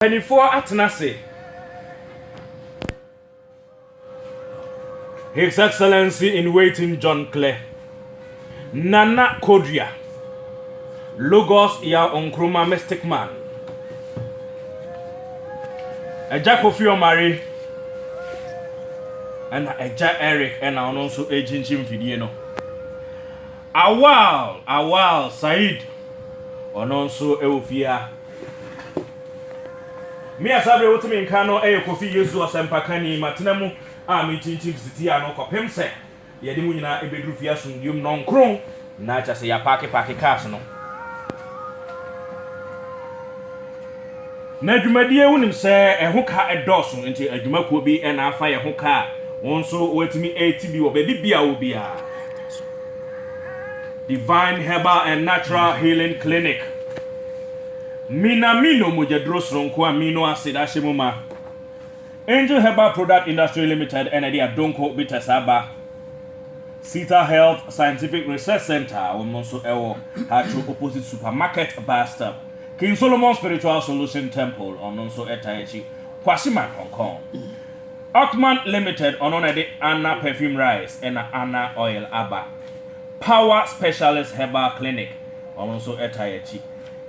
24 Atenase. His Excellency in waiting John Clare, Nana Kodria, Logos ya Onkroma Mystic Man, Eja Kofi Omari, and Eja Eric, and also Agent Jim Fidieno. Awal Said, and also Eufia. Me asabe wotumi nka no Kofi Yesu asempakani matenemu a metintim city ano kopem se ye de mu nyina ebedru fia sundum no nkron na cha se ya park cars no na adwumadie wunim se eho ka edoso nti adwumakuo bi na afa ye ho ka wonso wetumi ATB wo be bia wo bia Divine Herbal and Natural Healing Clinic Minamino Mujadrosronko Amino Acid Ashimuma Angel Herbal Product Industry Limited and Edia Donko Bitasaba Sita Health Scientific Research Center Omonso Ewo Hatcho opposite supermarket bar stop King Solomon Spiritual Solution Temple Omonso Etaechi Kwasima Hong Kong Ockman Limited Ononede Anna Perfume Rice and Anna Oil Abba Power Specialist Herbal Clinic Omonso Etaechi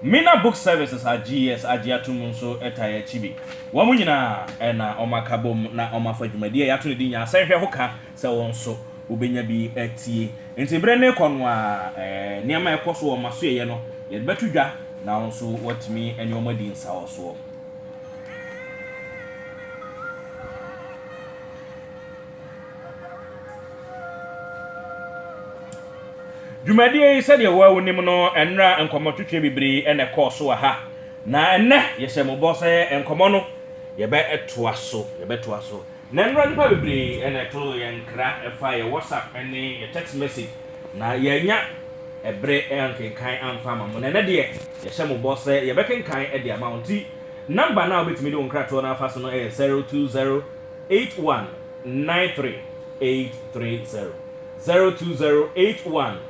Mina Book Services are GS Ajiatumunso Etaya Chibi. Wamunyina ena omakabom na omafadwumadie ya tuni dinya sehwe hoka se wonso ubenya bi etie. Enti brene konwa niama ekoso wo maso ye no ye betudwa na wonso watimi eni omadi nsa oso. Dwumadie yi sɛ wa wonim no enra enkomotwetwe bibiri ene kɔɔso wa ha na enne yɛhyɛ mobɔ sɛ enkomo no yɛbɛtoa so na enra nipa bibiri ene to yɛnkra ɛfa yɛ WhatsApp ene yɛ text message na yɛnya ebre enkenkan amfa ma mo na ene de yɛhyɛ mobɔ sɛ yɛbɛkenkan ɛde ama wonti number na obetimi de wonkrato na afa so no 02081938330 02081938330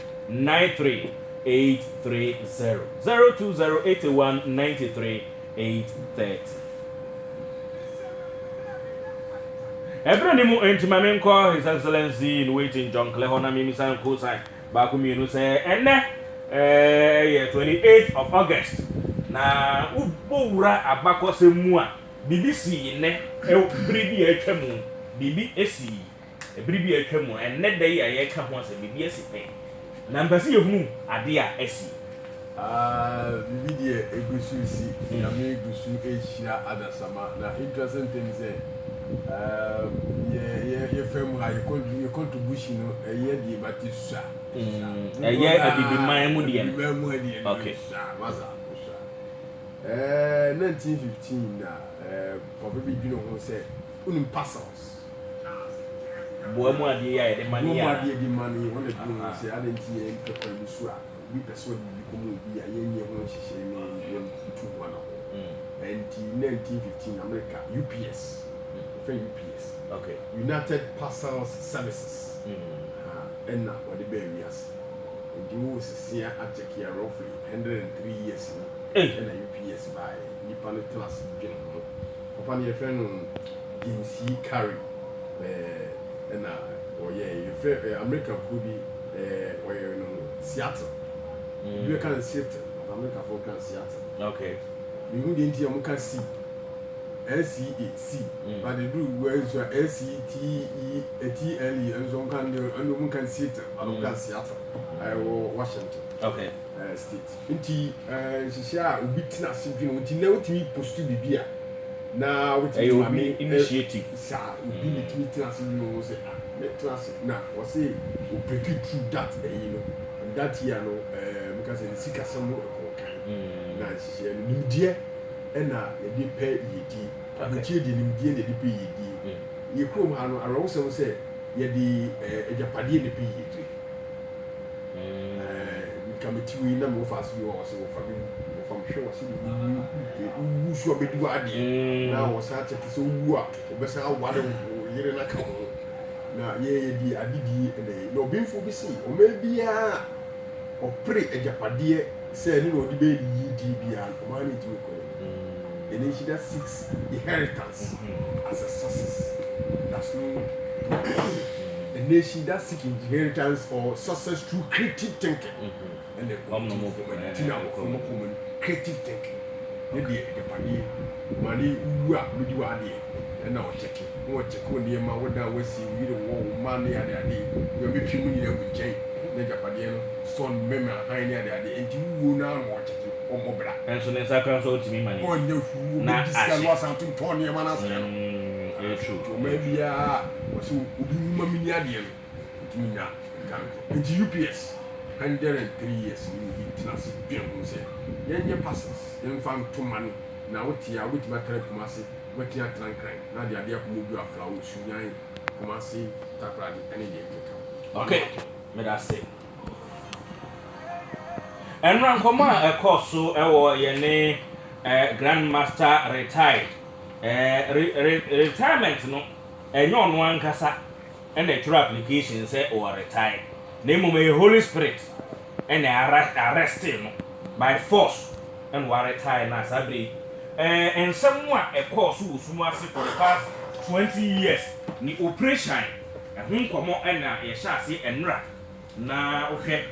02081938330 Ebranimu entimamenko His Excellency in waiting John Clare Hona Mimisan Kosai Bakumienu say enne 28th of August na ubowura abakose mu a BBC ne ebribi atwamu bibi esi ebribi atwamu enne da yi aye ka ho ase bibi esi pe na mbasi ehunu ade a esi bibi de egusu si na me egusu ehira adasama na interesting thing say ye fam ha ye contribution no ye de batisa ye abibi man mu de okay maza 1915 na papa bi dwino ho say unim parcels boamu ade ya de mani ya boamu ade di mani won de dwino say adenti ye nkekwa lusu a bi person bi komo bi a ye nye ho hihye ni ye tu ho na and 1915 America UPS UPS okay United Parcels Services and now what the baby has and you will see at Czechia roughly 103 years and a UPS by Nippon class general upon your friend Jinsi Carry and or yeah you America could be or you know Seattle you can Seattle but America for can Seattle okay we wouldn't hear see SEAC but they do where so SETE and so can Seattle and can Seattle Washington okay state nti shishia ubitina sidwin nti na wotimi postu bibia na wotimi initiative sa ubi mitimi sidwin wo say class na wo say o break through that you know and that year no because the sika samu ko kan na shishia nimdie ena ye pe yedi abutie di nimdie ne di pe yedi ye krom ha no arawo sem say ye di ejapade ne pe yedi kametiwi na mo fast bi wo se wo fa bi wo fa mhwe wo se wu so bedu ade na wo sa check so wu a wo be sa wa de yire na ka ho na ye di adidi ene no binfo bi si o me bia o pre ejapade se ni no di be yi di bia o ma ni ti ko a nation that seeks inheritance as a success. That's no a nation that seeks inheritance or success through creative thinking. And the creative thinking. The party, money, you are and now checking. What check on the amount what that was see you money at the idea. You'll be few million with change. Nepadiano, son, member, high near the idea, and you now watch it or mobile. And so there's a council to me money. Oh, no, who was something torn your manas. True. Maybe was who Maminiadian. Into UPS. 103 years in the class. Young passes, young found 2 money. Now, what you are with my Kumasi, what you are trying. Now, the idea of moving your flowers, Sunyan, Kumasi, Takradi, any day. Okay, may I say. And run command a course so our yene grandmaster retired. Retirement no, and yon one casa and the true application say or retired. Name of the Holy Spirit and arrest him by force and were retired as I believe. And someone a course who was for the past 20 years, the operation and whom come on and a chassis and rat. Now, okay,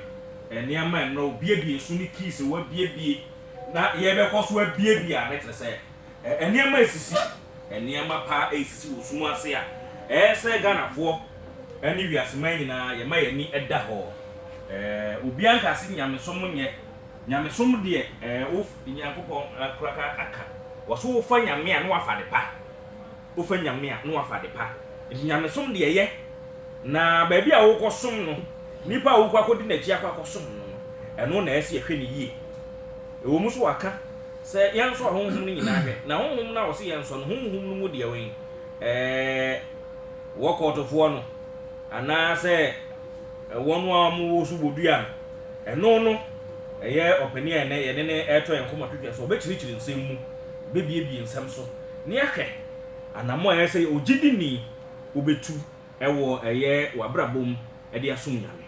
and your man no baby soon keys or baby. Now, ye because we're baby, I let us say. And near my sissy and near my pa ace who soon say, say Ghana for. Any we as many na ye may ni edda ho obianka se nyame som nye nyame som de of nyankopon kraka aka wo so wo fa nyame a no afa de pa wo fa nyame a no afa de pa nyame som de ye na ba bia wo kosom no nipa wo kwa kodi na chi akwa kosom no eno na ese ehwe ni yie wo mu so waka se yanso honhom ni nyina hwe na honhom na wo se yanso no honhom no mu de wen wo kotofo no ana say one wa so bodua no eye opani ene ye ne eto enkoma twetwe so obechirichiri nsem mu bebie nsem so ne ahwe anamo eye say ogidi ni obetu ewo eye wabrabom ede asom nyame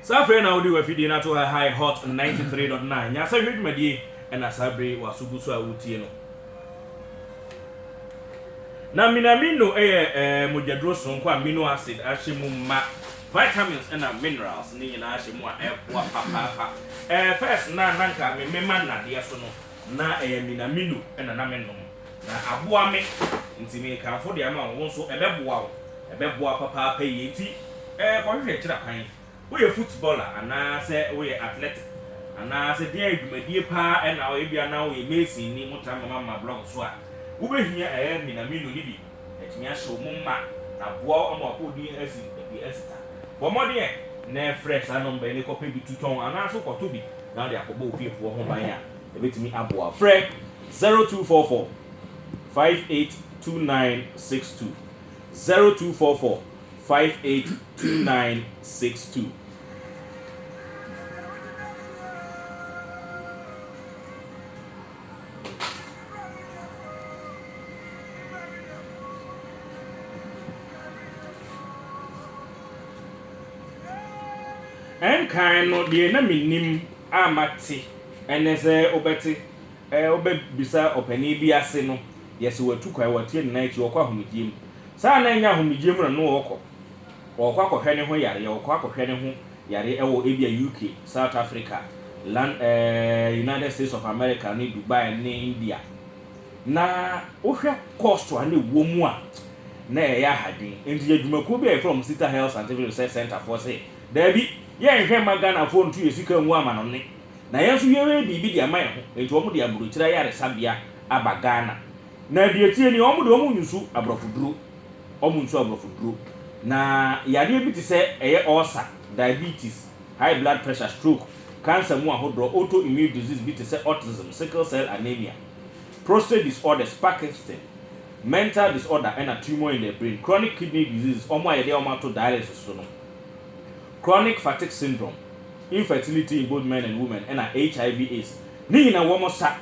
safre na odi wafidi na to high hot 93.9 nya sa hwedumadi na sabre wasugu so a wotie no na minamino mojadro sonko amino acid ahemu ma vitamins and minerals ni nyina ahemu a epoa papa first na nanka memema na de so no na minamino na menom na aboa me ntimi kanfo de ama wo so ebeboa papa yi ti kohwe kira kan wo ye footballer ana se wo ye athletic ana se de adwumadie pa na wo bia na wo ye Messi ni mutamama blog so a ubehia minamino ni bi etimi ahye mumma na boa amapodi asita bomode na fresh anomba ni kope bi tuton anaso koto bi na de akobo ofiefo ho ban a ebetimi aboa fresh 0244 582962 0244 582962. En kan no de na minim amate enese obeti obebisa opani bi ase no yesi watu kwa watie na echi okwa homidiem sa na nya homidiem na no okwa kohwe ne ho yare okwa kohwe ne ho yare ewo ebia UK South Africa United States of America ni Dubai ni India na ohwe cost ane wo mu a na ya hadin enti adwumakuo bi from Cita Health Scientific Research Center for say Dabi ye nhwe magana phone tu yesika nwu amanone na yenso yewe bibi dia man ho enti omo dia buruchira yare sabia abagana na die tie ni omo de omo nyusu abrofuduro na yare bi ti se eye ulcer diabetes high blood pressure stroke cancer mu ahodro autoimmune disease bi ti se autism sickle cell anemia prostate disorders Parkinson mental disorder and a tumor in the brain chronic kidney disease omo ayede omo to dialysis so no chronic fatigue syndrome, infertility in both men and women, and HIV/AIDS. Ni na womo sa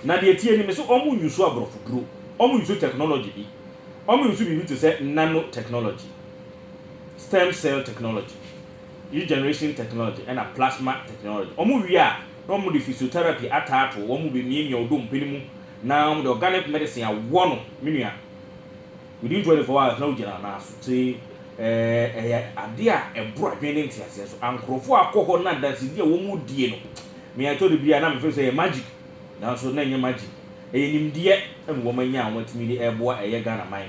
na de tie ni me so omu nyusu abrofuduro omu nyusu technology bi omu nyusu bi to say nanotechnology, stem cell technology, regeneration technology, and a plasma technology. Omu wi a no mo de physiotherapy atato wo mo be miemia odom penimu na mo de organic medicine awo no menua within 24 hours na ugina na so ti ade a ebro adwene ntiase so ankrofo akọkọ na dansidi a wo mu die no me ato de bia na me say magic na so na nye magic nimdie em wo manya awatimi de eboa Ghana man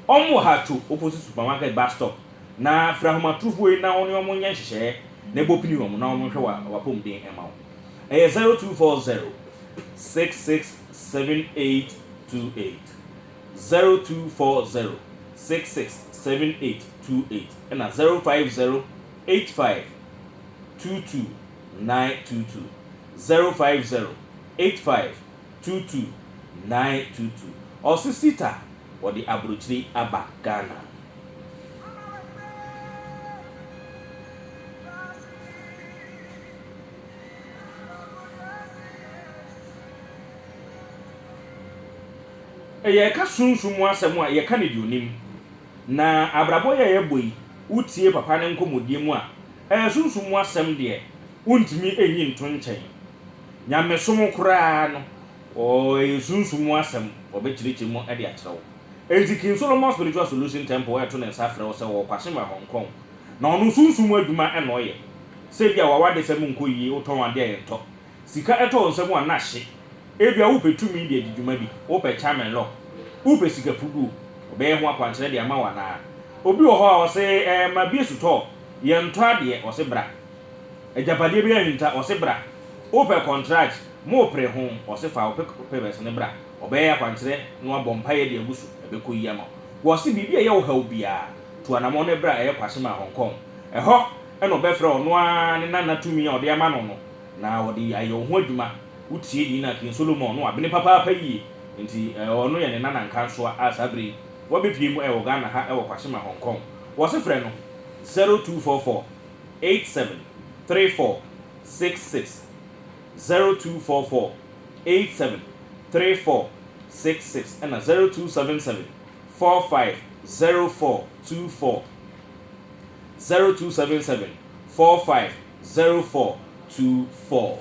omo ha to opposite supermarket bus stop na frahoma trufo na woni omo nya hyehyɛ na ebopini wo na omo hwe wa pom den ema wo 0240 667828 0240 667828 and 050 85 22 922 050 85 22 922 or 60 or the abrochiri aba Ghana. Eye ka sunsumu asemu a ye ka ne dionim na abrabo ye boyi utie papa ne nkomodie mu a sunsumu asem de untimi enyi nto nkyɛn nyamesom kura no o sunsumu asem obekirikyi mu de akyerɛw enti King Solomon Spiritual Solution Temple wa to ne safrɛ wo sɛ wo kwahye ma Hong Kong na ono sunsumu adwuma no ye sɛ bia wawade sɛ mu nkoyie wotɔn ade a yɛtɔ sika ɛtɔ nsɛm a na hye ebia wo petumi de adwuma bi wo pe chairman law wo pe sika fudu obey ho akwankyerɛ de ama wana obi wo ho a wo se ma bi sutɔ ye ntɔ ade wo se bra ejapade bi ahunta wo se bra wo pe contract mo pre ho wo se fa wo pe bes ne bra obey akwankyerɛ no abompaye de agusu ebekoyi ama wo se bibia ye wo ha obia to anamo ne bra ye kwahye ma Hong Kong ɛhɔ ɛna obɛfrɛ ono a ne nana tumi a ɔde ama no no na wɔde ayo ho adwuma utie di na King Solomon no abene papa yi nti ono ye ne nana nka so a sabre wo bepie mu wo Ghana ha wo kwahye ma Hong Kong wo se frɛ no 0244 87 34 66 0244 87 34 66 and 0277 45 0424 0277 45 0424.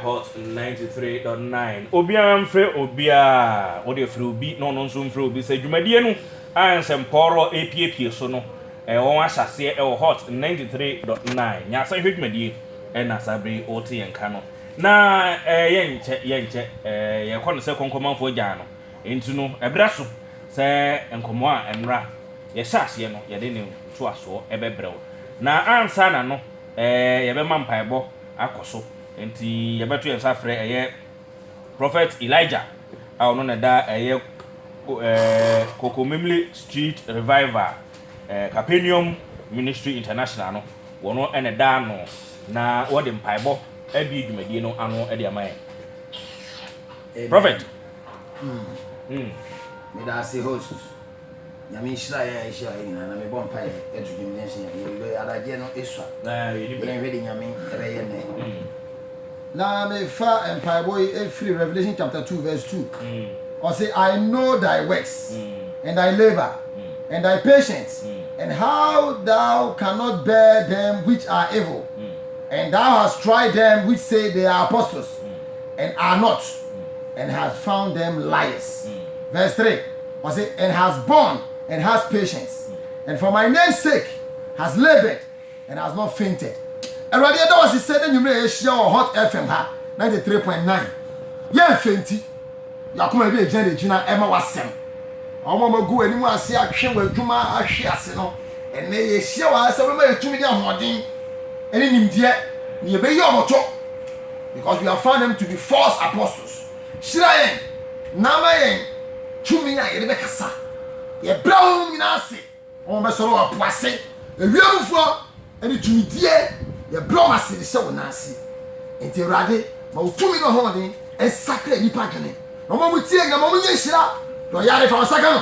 Hot 93.9 Obian Fre Obia or the Frubi, no nonsense Frubi, say Jumadiano, and some poro APP so no, one shall say Hot 93.9. Yasa Higmedi, and Nasabre, Oti and Cano. Na yenche, ya corner second command for Jano, into no a brasso, say and Comoa and Ra, Yasas, no, ya didn't to us or Ebebro. Na answer no, Yabeman Paibo, Akoso. Enti yabetu yensa frɛ Prophet Elijah a ono na da Kokomimli Street Revival Capernaum Ministry International no wono ene da no na wode mpaibɔ abi dwumadie no ano de amaye Prophet me da say host nyame hira ya hira ina na me bɔ mpae edwudwum nation ya adagye no esua na yɛ hwede nyame ɛbɛyɛ ne na me fa empire boy free Revelation chapter 2 verse 2 or say I know thy works and thy labor and thy patience and how thou cannot bear them which are evil and thou hast tried them which say they are apostles and are not and hast found them liars. Verse 3 or say and has borne and has patience and for my name's sake has labored and has not fainted. Already that was said in you Hot FM ha 93.9. Yeah, fenti. Ya kuma be agenda gina ema wasem. Omo magu animu ase ahwe wadwuma ahwe ase no. Ene ye hia wa ase we ma yetumi dia hoden. Ene nimdie ye be ye omoto. Because we have found them to be false apostles. Shirayen namayen tumi ya ye be kasa. Ye brawo nyina ase. Omo be soro wa poase. Ewiamfo ene tumidie ye blow asiri se wona ase enti urade ma utumi no hoden Sacre ni pa kene. No mo mutie na mo nye hira. Yo yare fa saka no.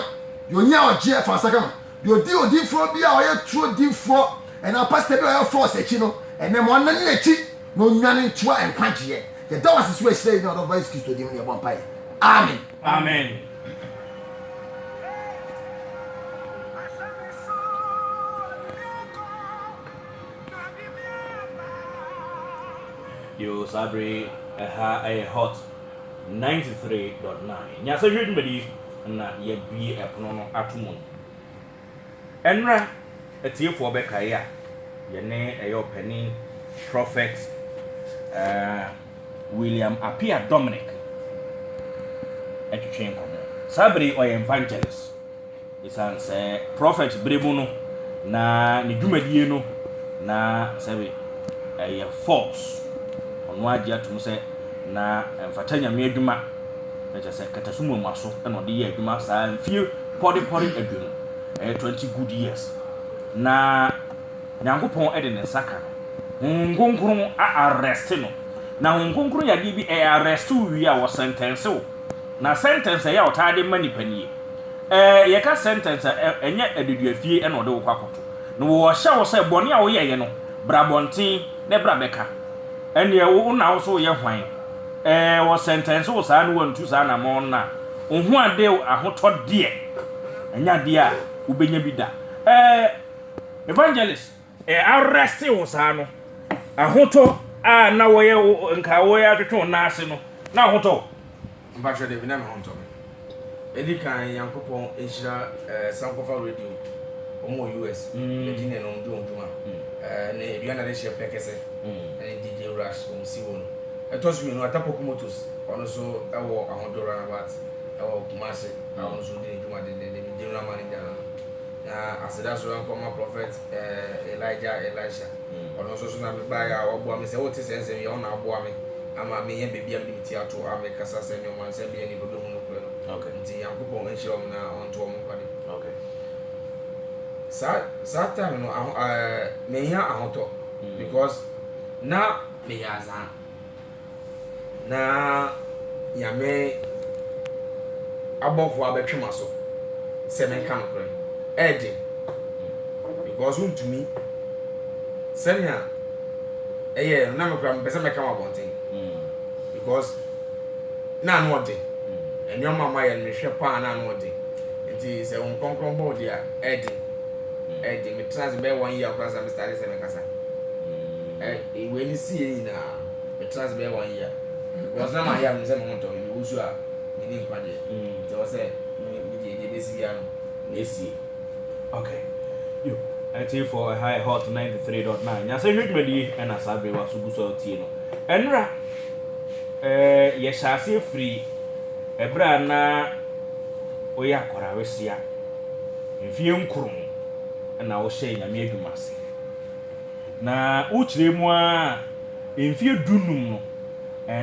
Yo nya oje fa saka no. Yo di odifo bi a oye true odifo. And our pastor be oye force echi no. And them one na echi no nwane ntua enkwaje. The that was his way say no of vice Christ to dem ne bon pai. Amen. Amen. Yo Sabri a hot 93.9. Nya so hwedum bedi na ye bi epono no atomo. Enra etiefo be kai a ye ne eyo pani prophet William Apia Dominic etwetwen komo. Sabri or evangelist. Isan say prophet brebu no na ne dwumadie no na sabi eye false. Ono agi atum se na mfata nyame adwuma na je se katasumu maso na ode ye adwuma saa mfie podi adwuma 20 good years na nyankopon ede ne saka nkonkron arrest no na nkonkron ya bi arrest wi a wo sentence wo na sentence ya otade manipanie ye ka sentence enye adeduafie na ode wo kwakoto no wo hye wo se bone a wo ye no brabonten ne brabeka ene wo na wo so ye hwan wo sentence wo saa no wantu saa na mo na ohu ade ahotode enya de a ubenya bida evangelist arrest wo saa no ahoto a na wo ye nka wo ya twetwe na ase no na ahoto mpacho de bina me honto me edi kan yankopon ehira sankofa radio omo US medine no ndo nduma na eduana de she pekese na DJ Rush o si won etos mi no atapoku motos ono so ewo ahodoro na bat ewo kumase ono so de nduma de general manager na aseda so nkoma prophet Elijah Elisha ono so na me ba ya obo me se wote sense me ona abo ame ama me ye bebia me ti ato ame kasa se me man se be ni bodo hu no kro okay nti yankopon ehira om na onto om kwade okay sa time no me ya ahoto because na me ya za na ya me abofo abetwema so se me kan kro edi because to me senya na me kra me pese me kan abonten because na no odi enyo mama ya me hwe pa na no odi nti se won konkron board ya edi me trans be 1 year across am start se me kasa we ni see na me trans be 1 year because na ma ya me se me honto me usu a me ni nkwade so we say me dey besi ya no na esi okay yo ati for a high hot 93.9 nya se hwedwadi na Sabri wa so guso tie no enra ye shase free ebra na oya kwara wesia mfie nkuru na wo hye nyame adwumase na uchire mu a mfie dunum no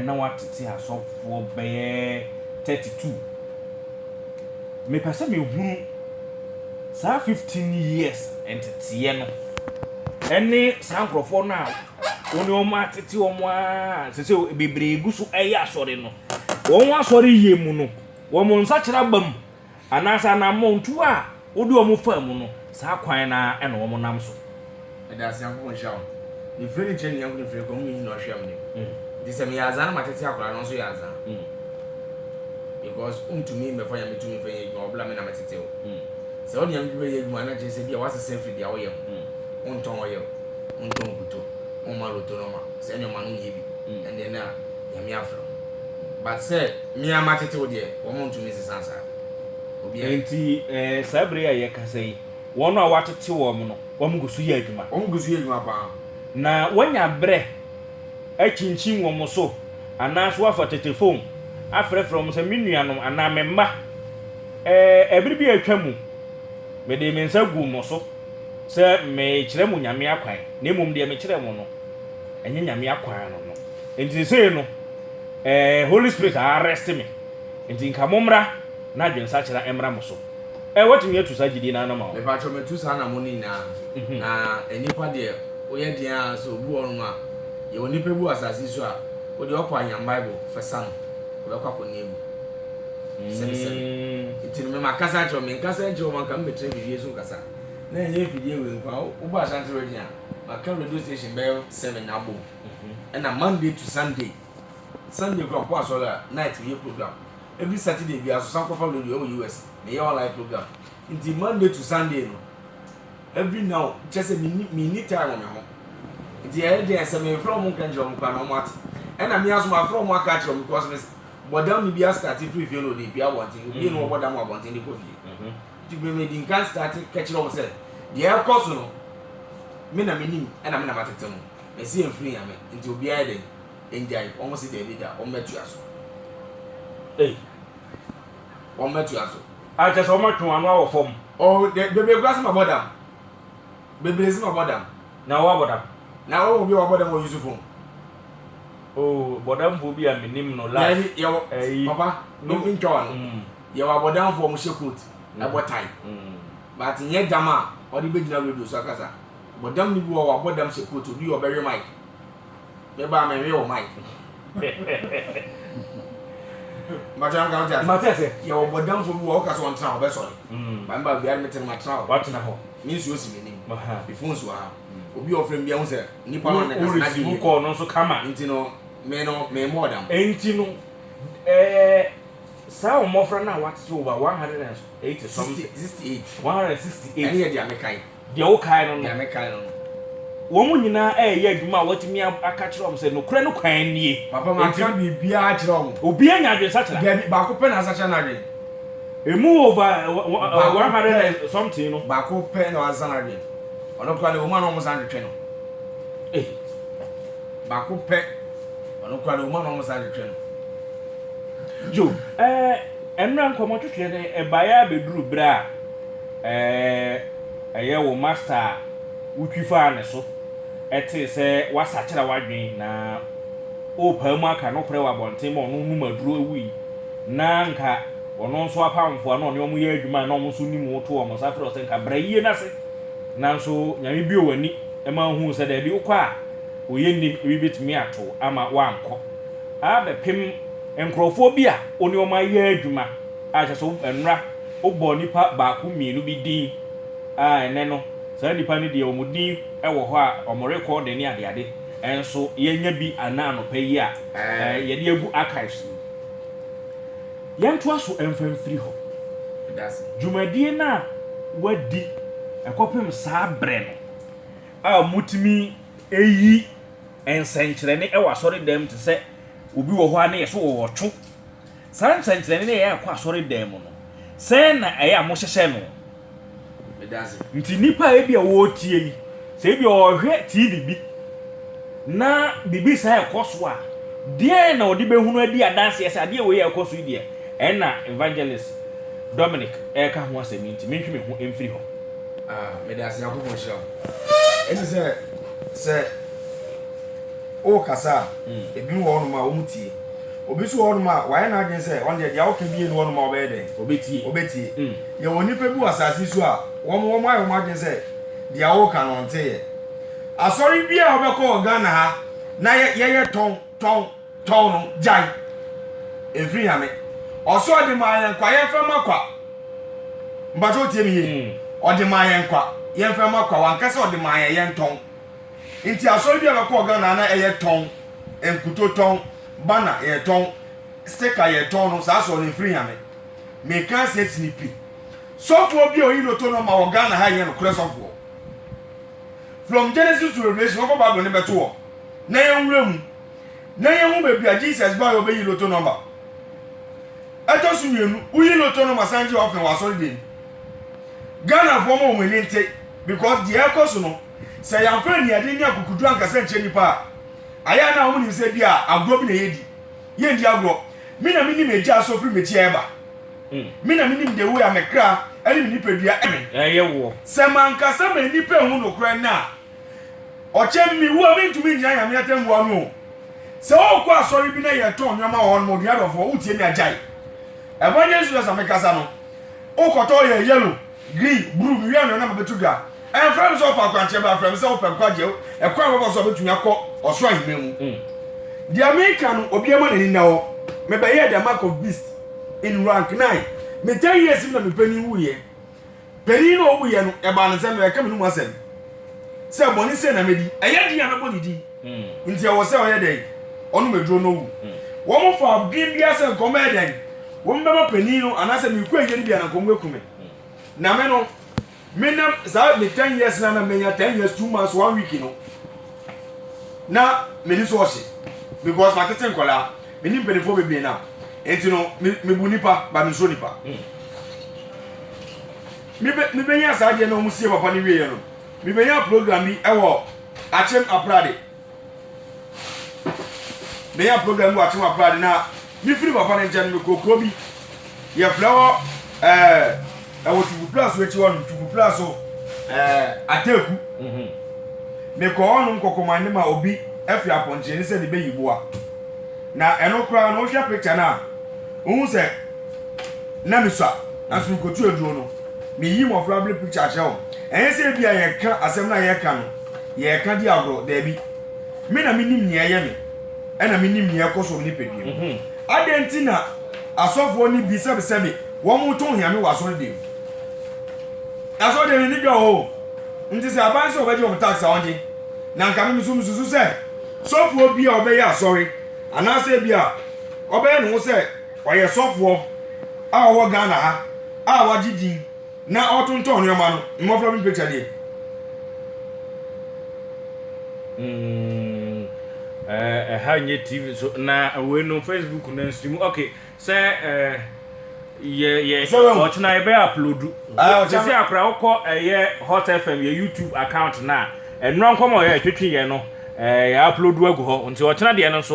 na watete asofo be 32 me pese me hunu sa 15 years entete no ene sankrofo na woni o ma tete o mo a sese bebre gusu eya asore no won asore yemu no wo mo nsa kira bam anasa na montu a wodi o mo fam no sa kwan na ene wo mo nam so da asianko nshao ni free chain yanko ni free ko mu no hwam ni dise me yaza na matete akora no so yaza because to me me fanya me to me fanya no obla me na matete o se oni am gibe yeduma na je se bia wase se free dia wo yem unton wo yem unton kuto o ma roto no ma se enyo ma no yebi and then na yami afro but say me amatete wo de wo mo to me se sansa obi enti Sabri ya kasai wono a watete wo mo no wo mo gusu ye adwuma pa na wanya bre achinchin wo mo so anaso afa telephone afrefre mo se menuanom ana memma ebiri bi atwamu me de me nsa gu mo so se me kire mu nyame akwan na emom de me kire mo no enye nyame akwan no enti se no Holy Spirit arrest me enti nka momra na adwensa kire emra mo so watimi atu sa gidi na anama me pa cho me tu sa na mo ni na enipa de oye dia so bu onu a ye onipa bu asasi so a o de okwa nyam Bible fesa no obekwa ko niegu sebe iti me makasa cho me nkasa cho man kam betre biye so kasa na enye fidie we nkwa ubo asante radio a maka radio station be 7 na abo and na Monday to Sunday go kwa so la night we program every Saturday we aso san kofa radio o US me your live program until Monday to Sunday no every now just me need time on me ho the idea say me from kanjo mo kwa no mat and na me aso ma from aka kire mo because me bodam ni bia start free feel no dey bia wanti obi no bodam abonti dey kofi ti me din kan start kire mo say the air course no me na me nim and na matete no me see free am until obi aye dey enjoy almost dey be da o metu aso o metu aso a just o ma tun anu awo form oh bebe glass ma bodam bebe ezi ma bodam na wa bodam na o obi wa bodam o Yusufu oh bodam fo bi a menim no la papa no mincho no ye wa bodam fo mo shekut na botai but nye dama o di begina radio so akasa bodam ni bi wa bodam shekut obi o bewe mic me ba me we o mic Majam ga ntia Matese ye wo bodam fo bi wo ka so on tra wo be sorry ba mba bia me ten ma tra wo what na ho mi nsu osi menim the phones wa obi ofrem bia ho se nipa no na ka na di mu call no so kama enti no me more than enti no sa o mofra na what so over 180 something 68 168 any dia me kai dia o kai no dia me kai no wo mu nyina ye adwuma watimi aka kire om se no kure no kwan nie papa ma ka bibia kire om obi anya adwe sa kire dia ba ko pe na sa kire na adwe emu over 100 something no ba ko pe na wa sa na adwe ono kwa le o ma no mo sa adwe no ba ko pe ono kwa le o ma no mo sa adwe no jo enra nkomo twetwe ne ebaya beduru bra eye wo master wutwifa ne so ete se wasakira wadwen na opa mu aka no kore wa bonten mo no numaduro wi na nka ono nso apamfo na ono ye adwuma na ono nso nimu to o mosafiro se nka brayie na se na nso nyame bi owani e ma hu se da bi ukwa oye ni bi bitimi ato ama wanko abepem enkrofo bi a oni o ma ye adwuma a cheso enra obo nipa ba ku mienu bi din ene no sa nipa ni de omudi ewo ho a omo record ni ade enso yenya bi ana no payi a ye de agu archives yento aso emfamfiri ho that's jumadie na wadi ekopem saa bre no a mutimi eyi ensenkyere ne ewa sori dem te se obi wo ho a na yeso wo two saa ensenkyere ne ye akwa sori dem no se na eya mo hyehye no nti nipa e bia wo tie yi se bia o hwe TV bi na bibi sa ekoso a die na odi behunu adi adanse ese ade we ekoso yi die na evangelist Dominic ka ho asemi nti mentwe me ho emfiri ho me da asia ko mo shira enti se o kasa ebi wo no ma o mutie obi so wo no ma wa na adwen se on dia o ka bi no wo no ma obede obetie ye woni pe bi asasi so a wo ayo ma adwen se dia wo ka no nte ye asori bi a obekọ Ghana ha na ye ton no jai every ame oso de ma yan kwa ye fa makwa mbajo tie mi ye o de ma yan kwa ye fa makwa wan kase o de ma yan ton nti asori bi a obekọ Ghana na ye ton enkuto ton bana ye ton sticker ye ton no sa so ne free ame me kan se snippy so for bi o yi loto no ma o Ghana ha ye no kure so for from Genesis to Revelation ko Bible ne beto wo na ye nwrem na ye hu be bia Jesus ba yo be yi loto number eto su mienu uyi loto number sanji of wa so dey Ghana for mo we nte because the echoes no say yan fa ni ade ni akukudu anka se nche nipa aya na wo ni se bia agro bi na yedi ye ndi agro mi na mi ni meja so free mechi eba mi na mi ni de wo ya mekra ani mi ni pedua ye wo se man ka se me ni pe hu no kra na o chem mi wo mi ntumi nya ya me atem wo no se o kwa asori bi na ye ton nyama won mo dia dofo wo tie mi ajai evangelist so mekasa no o koto ye yellow green blue mi wi na betu da en frame so pa kwanche ba frame se o pa kwaje e kwa bo so betu nya ko oso ahimemu dia America no obi ama nani na wo me be here the mark of beast in rank 9 me 10 years na me pani wu ye pani no wu ye no e ba no se me ka me no asem se boni se na medi eye di ya me boni di nti e wo se o ye dey onu meduro no wu wo mo fa bibia se nkomo e dey wo mbe ma pani no anase me ku eye bia na nkomo ekume na me no me na za me 10 years na me nya 10 years 2 months 1 week no na me ni so o se because ma tete nkola me ni mpelefo bebe na enti no me bu nipa ba me so nipa me be nya sa de na o musie papa ni wie ye no me be nya program bi ewo Achem Aprade me nya program wo Achem Aprade na me free papa na njan me kokro bi ye flower ewo tubu plus we ti won tubu plus o ateku me ko onu kokomande ma obi afi aponche ni se de be yiboa na eno kra no hwe picture na ohun se na me so asu ko tu eduro no me yi mo flable picture chewo en se bia ye ka asem na ye ka no ye ka di agro da bi me na me nim ne ye me na me nim ne ko so ni pediem adentina asofo ni bi sebe wo mu ton hia me waso de aso de ni gwa o nti se aban se obaje o tax awonje na nka me susu se sofo bi a obeye asori anase bi a obeye no se oye sofo a wo Ghana ha a wagidi na otonton no ma no mo from picture dey ha nye TV so na we no Facebook na stream okay say ye watch na e be upload just say akra ukọ ye Hot FM ye YouTube account na enro nkomo ye twetwe ye no ya upload agu ho nti watch na de no so